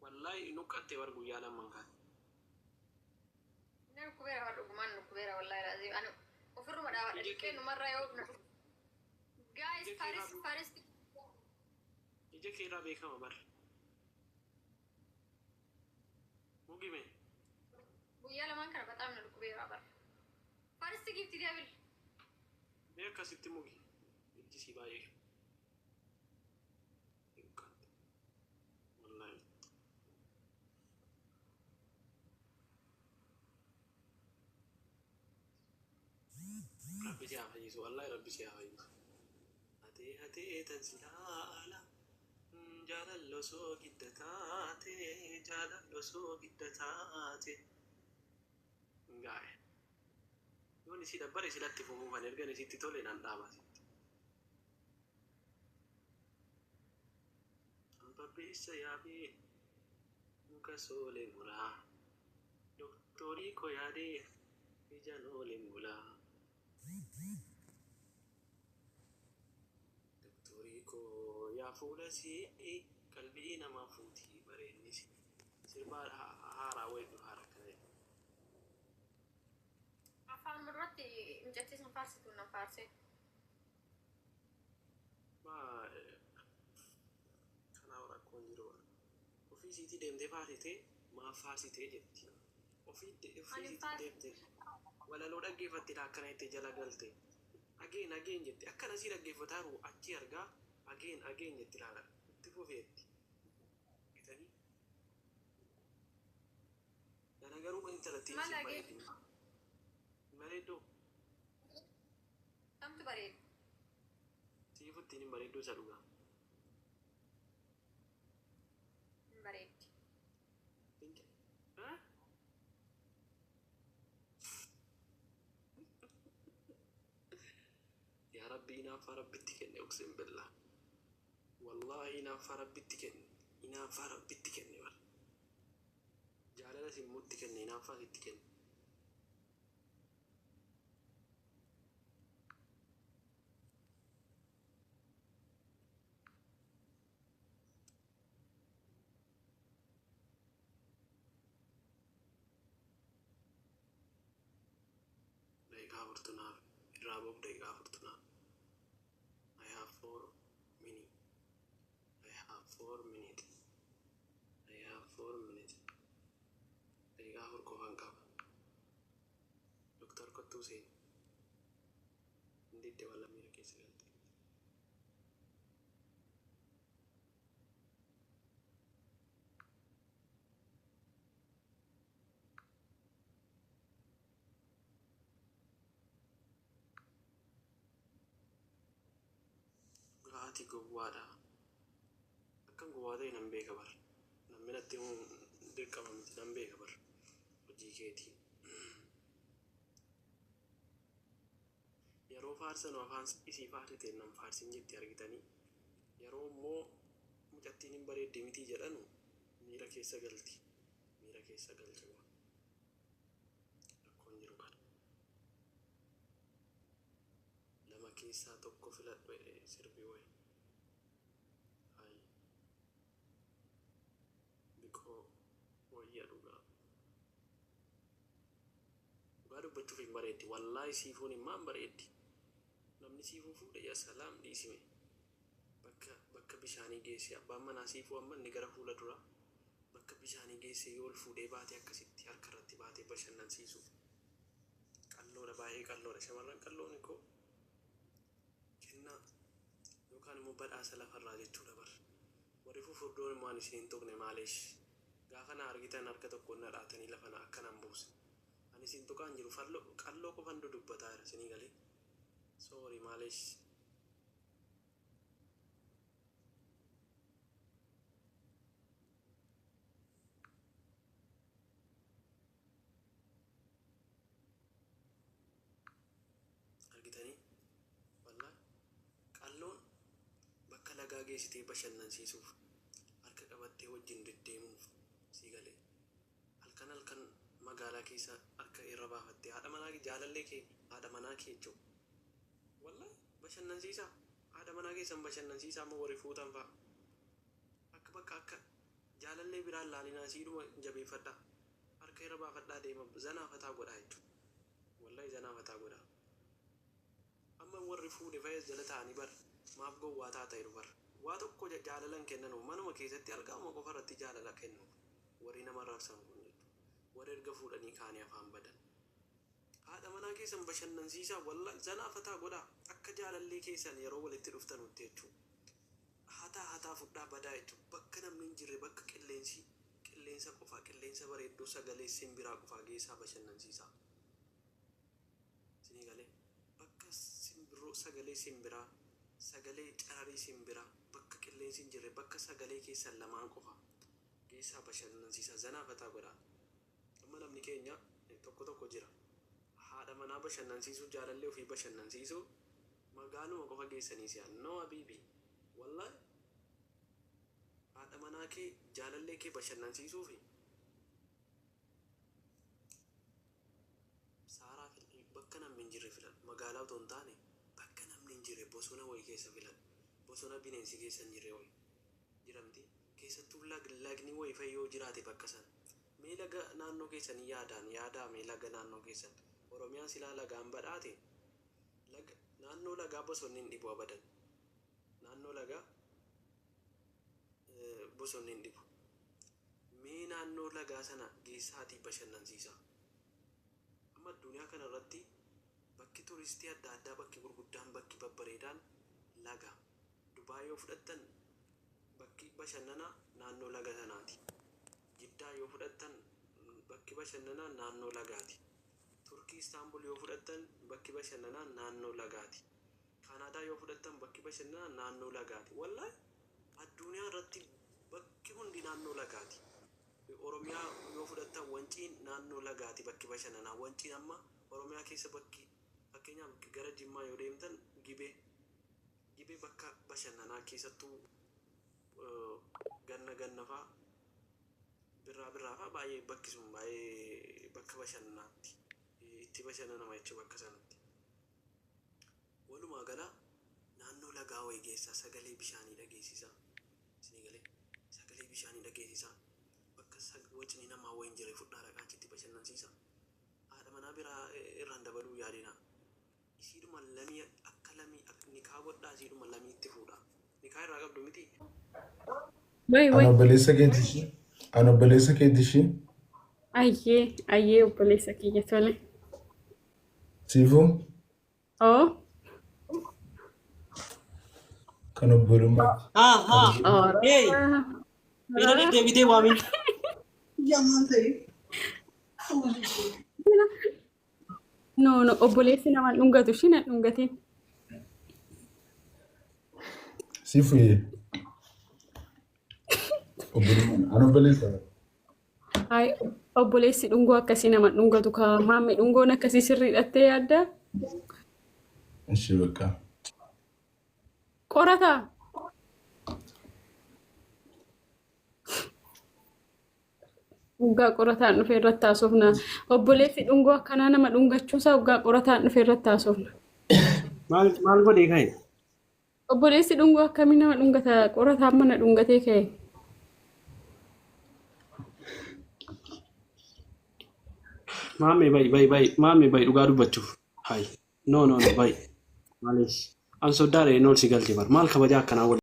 والله نكت ورقو يا لمن كان نكبر هالرقمان نكبر والله العظيم أنا وفر مرة الكين مرة يوم guys فارس يجي كيرا بيكا مبر موجي مين ويا لما كان بتعمل نكبر أبر فارس تجيب تديابل بيكا ست موجي يجي سيبايه والله ربي سيحيي والله ربي سيحيي هتي تنزيلا جالالو سو قدتاتي جالالو سو قدتاتي ngaa'e yoon isii dabbare silatti fumuufan ergan isitti tole nan dhaaba sitti ambabbeessa yaabee muka soolee mulaa doktorii ko yaadee ijaan oolee mulaa doktorii ko yaa fuula sii qalbii namaa fuutii bareennis sirbaa haaraa waydu haara kana afaan marratti mijattiisan faarsitu nan faarse ma kanaa rakkoon jiru ofii siitii deemtee faarsitee maa faarsitee jetti ofii deemtee walaloo dhaggeeffatte akkana itti jala galte ageen jetti akkana sii dhaggeeffataa jiru achi argaa ageen jetti laala itti fufeetti bitanii dana garuu intalattiin si bareeddi bareedduu kamtu bareedu siifuttiin hin bareedduu isa dhugaa hin bareeddi يا ربي ينافع ربتي كني أقسم بالله والله ينافع ربتي كني ينافع ربتي كني ولا جعل لازم موت كني ينافع ربتي كني دقيقة فرتنا الرابط دقيقة فرتنا I have 4 minutes. I have 4 minutes. I have 4 minutes. دقيقة فرقو هنقاب دكتور كتوسين نديد ولا ميرا كيس قلت غاتي قوادا أكن قوادا ينبي كبر نمنا تيمون دكا ممت نمبي كبر وجي كيتي yeroo faarsan afaan isii faarsiteen nam faarsin jetti argitanii yeroo immoo mucattiin hin bareedde mitii jedhanu miira keessa galti miira keessa galcha rakkoon jiru kana lama keessaa tokko filadhu sirbii wayi hay biqoo wayya dhugaa dubbachuuf hin bareeddi wallaahi siifuun himmaan bareeddi namni siifuu fuudhe yaa salaam dhiisime bakka bishaanii geesse abbaan manaa siifuu amma inni gara fuula dura bakka bishaanii geesse yoo ol fuudhee baatee akkasitti harka irratti baatee bashannansiisuuf qalloodha baay'ee qalloodha shamarran qalloon koo kennaa yookaan immoo badhaasa lafarraa jechuudha bar warri fufurdoon immoo ani isin hin tuqne maaleesh gaafa na argitan harka tokkoon na dhaatanii lafa na akkanaan buuse ani isin tuqaan jiru qalloo qofan dudubbataa jira isinii galee sorry maaleesh argitanii wallaahi qalloon bakka lagaa geessitee bashannansiisuuf harka qabattee wajjin deddeemuuf sii galee halkan magaalaa keessa harka irra baafattee haadha manaa jaalallee kee haadha manaa kee jechuudha wallaahi bashannansiisaa haadha manaa keessan bashannansiisaa amma warri fuutan fa'a. Akka bakka akka jaalallee biraan laalinaa siidhuma jabeeffadhaa. Harka irra baafadhaa deema zanaafataa godhaa jechuudha. Wallahi zanaafataa godhaa. Amma warri fuudhe fayyas jala ta'anii bar maaf gowwaataa ta'e bar. Waa tokko jaalalan kennan manuma keessatti argamu qofa irratti jaalala kennu. Warri nama raabsan kun warri erga fuudhanii kaanii afaan badan. Haadha manaa keessan bashannansiisaa wallahi zanaafataa godhaa. Akka jaalallee keessan yeroo walitti dhuftanutti jechuudha. Hataa fudhaa badaa jechuudha. Bakka namni hin jirre bakka qilleensa qofaa qilleensa bareedduu sagalee simbiraa qofaa geessaa bashannansiisaa. Sinii galee bakka simbiroo sagalee simbiraa sagalee cararii simbiraa bakka qilleensi hin jirre bakka sagalee keessan lamaan qofaa geessaa bashannansiisaa zanaafataa godhaa. Amma namni keenya tokko jira. Haadha manaa bashannansiisuu jaalallee ofii bashannansiisuu magaaluma qofa geessanii si'an no habiibi wallahi haadha manaa kee jaalallee kee bashannansiisuu fi saaraa bakka namni hin jirre filan magaalaa otoo hin taane bakka namni hin jirre bosona wayii keessa filan bosona bineensi keessa hin jirre wayii jiramti keessattuu lagni wayii fayyoo jiraate bakka san mee laga naannoo keessanii yaadaa mee laga naannoo keessan Oromiyaan silaa lagaan badhaate laga naannoo lagaa bosonni hin dhibu abadan naannoo lagaa bosonni hin dhibu mee naannoo lagaa sana geessaatii bashannansiisaa. Amma addunyaa kana irratti bakki turistii adda addaa bakki gurguddaan bakki babbareedaan laga Dubaay yoo fudhattan bakki bashannanaa naannoo laga sanaati. Jiddaa yoo fudhattan bakki bashannanaa naannoo lagaati. Turkii Istaanbul yoo fudhattan bakki bashannanaa naannoo lagaati. Kanaadaa yoo fudhattan bakki bashannanaa naannoo lagaati. Wallahi addunyaa irratti bakki hundi naannoo lagaati. Oromiyaa yoo fudhattan wanciin naannoo lagaati bakki bashannanaa. Wanciin amma Oromiyaa keessa bakki fakkeenyaaf gara Jimmaa yoo deemtan Gibee bakka bashannanaa keessattuu ganna faa birraa faa baay'ee bakki sun baay'ee bakka bashannanaatti itti bashannanama jechuudha bakka sanatti. Walumaa gala naannoo lagaa wayii geessaa sagalee bishaanii dhageessisaa. Isinii galee sagalee bishaanii dhageessisaa. Bakka wacni namaa wayiin jiree fudhaa dhaqaa achitti bashannansiisaa. Haadha manaa biraa irraan dabaluu yaadina. Isiidhuma lamii akka nikaa godhaa isiidhuma lamii itti fuudha. Nikaa irraa qabdu miti. Ano obboleessa keetishi. Ayyee obboleessa kiyya tole. Siifuu? Oo. Kan obbolummaa. Hey. Mira deebitee waamiin. Yaamaan ta'e. No obboleessi nama dhungatu shi na dhungatiin. Siifuu obbolummaa. Ano obboleessa. Hai obboleessi dhungoo akkasii nama dhungatu ka maammi dhungoon akkasii sirriidhattee yaadda? Ishee bakka. Qorataa? Waggaa qorataan dhufee irratti haasofna. Obboleessi dhungoo akkanaa nama dhungachuusaa waggaa qorataan dhufee irratti haasofna. Maal godhee ka'e? Obboleessi dhungoo akkamii nama dhungata qorataan mana dhungatee ka'e? Maamee bayi dhugaa dubbachuuf. Hai. No bayi. Maaliif? An soddaadha enool si galti bar. Maal kabajaa akkanaa wal